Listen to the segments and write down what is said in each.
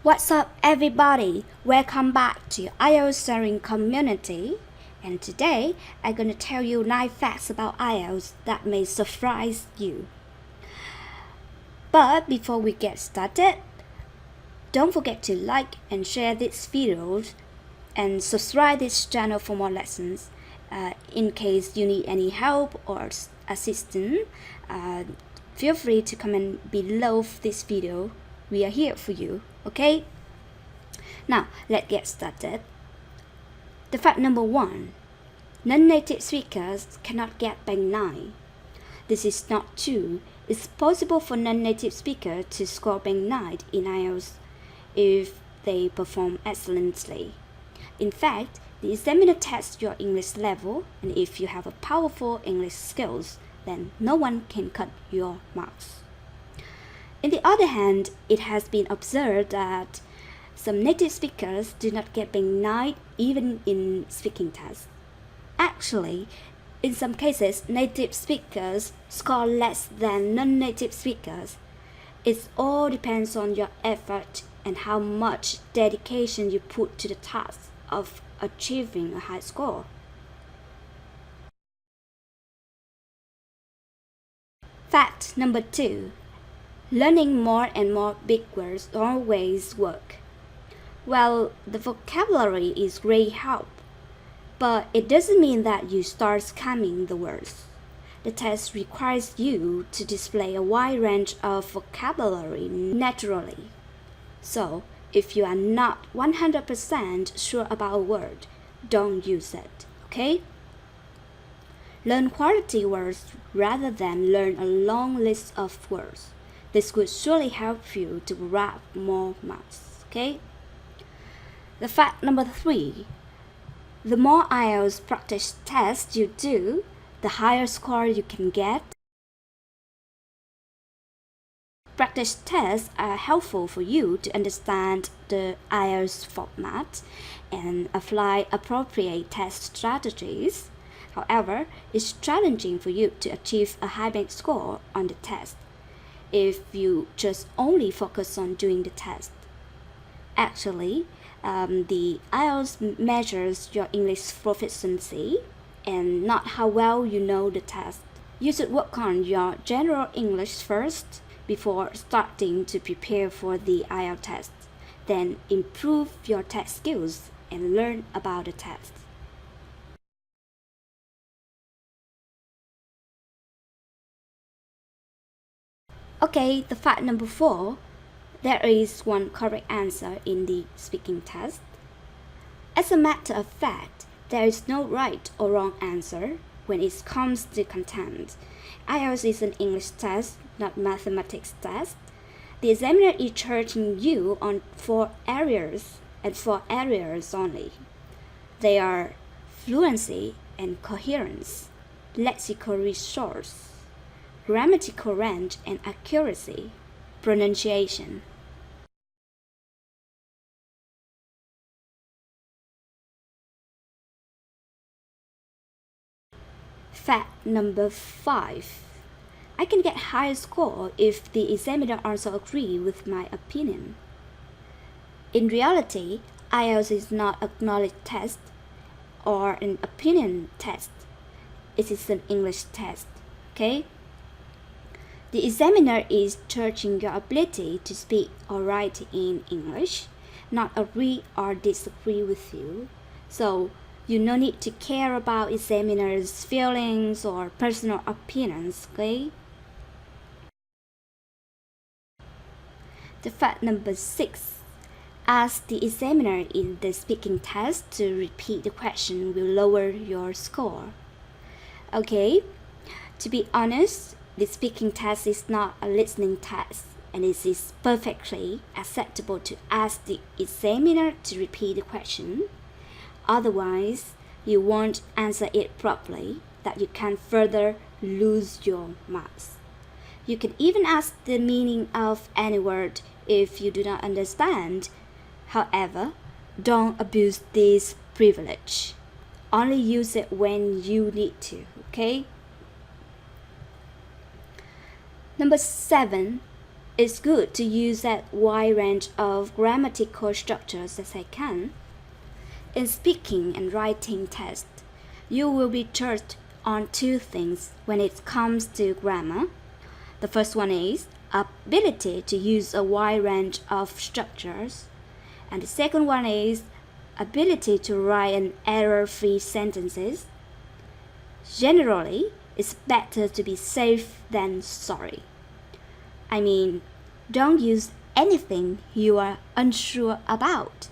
What's up, everybody? Welcome back to IELTS sharing community. And today, I'm going to tell you 9 facts about IELTS that may surprise you. But before we get started, don't forget to like and share this video and subscribe this channel for more lessons. In case you need any help or assistance, feel free to comment below this video. We are here for you, okay? Now, let's get started. The fact number 1, non-native speakers cannot get band 9. This is not true. It's possible for non-native speakers to score band 9 in IELTS if they perform excellently. In fact, the examiner tests your English level, and if you have a powerful English skills, then no one can cut your marks. On the other hand, it has been observed that some native speakers do not get band 9 even in speaking tests. Actually, in some cases, native speakers score less than non-native speakers. It all depends on your effort and how much dedication you put to the task of achieving a high score. Fact number 2. Learning more and more big words always work. Well, the vocabulary is great help, but it doesn't mean that you start scamming the words. The test requires you to display a wide range of vocabulary naturally. So, if you are not 100% sure about a word, don't use it, okay? Learn quality words rather than learn a long list of words. This would surely help you to grab more marks, okay? The fact number 3, the more IELTS practice tests you do, the higher score you can get. Practice tests are helpful for you to understand the IELTS format and apply appropriate test strategies. However, it's challenging for you to achieve a high band score on the test if you just only focus on doing the test. Actually, the IELTS measures your English proficiency and not how well you know the test. You should work on your general English first before starting to prepare for the IELTS test. Then improve your test skills and learn about the test. Okay, the fact number 4, there is one correct answer in the speaking test. As a matter of fact, there is no right or wrong answer when it comes to content. IELTS is an English test, not mathematics test. The examiner is judging you on 4 areas and 4 areas only. They are fluency and coherence, lexical resource, grammatical range and accuracy, pronunciation. Fact number 5. I can get higher score if the examiner also agree with my opinion. In reality, IELTS is not an knowledge test or an opinion test. It is an English test, okay? The examiner is judging your ability to speak or write in English, not agree or disagree with you. So, you no need to care about examiner's feelings or personal opinions, okay? The fact number 6. Ask the examiner in the speaking test to repeat the question will lower your score. Okay, to be honest, the speaking test is not a listening test, and it is perfectly acceptable to ask the examiner to repeat the question. Otherwise, you won't answer it properly, that you can further lose your marks. You can even ask the meaning of any word if you do not understand. However, don't abuse this privilege. Only use it when you need to, okay? Number 7. it's good to use that wide range of grammatical structures as I can. In speaking and writing tests, you will be judged on two things when it comes to grammar. The first one is ability to use a wide range of structures, and the second one is ability to write an error-free sentences. Generally, it's better to be safe than sorry. I mean, don't use anything you are unsure about.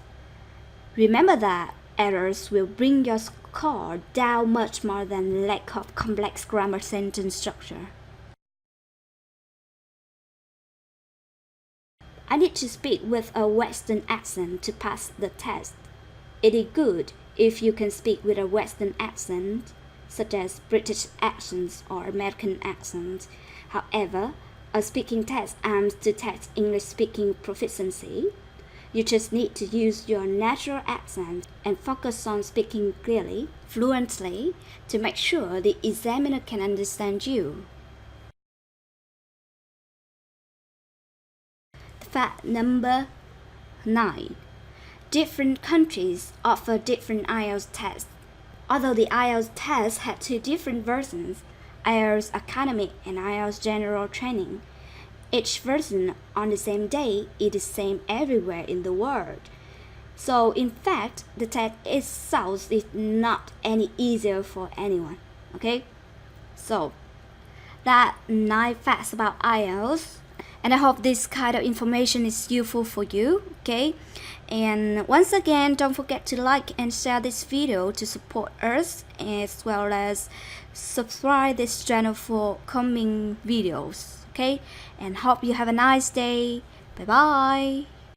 Remember that errors will bring your score down much more than lack of complex grammar sentence structure. I need to speak with a Western accent to pass the test. It is good if you can speak with a Western accent, such as British accents or American accents. However, a speaking test aims to test English speaking proficiency. You just need to use your natural accent and focus on speaking clearly, fluently, to make sure the examiner can understand you. Fact number 9. Different countries offer different IELTS tests. Although the IELTS test had two different versions, IELTS Academic and IELTS General Training, each version on the same day is the same everywhere in the world. So in fact, the test itself is not any easier for anyone. Okay? So that 9 facts about IELTS. And I hope this kind of information is useful for you, okay? And once again, don't forget to like and share this video to support us, as well as subscribe this channel for coming videos, okay? And hope you have a nice day. Bye bye.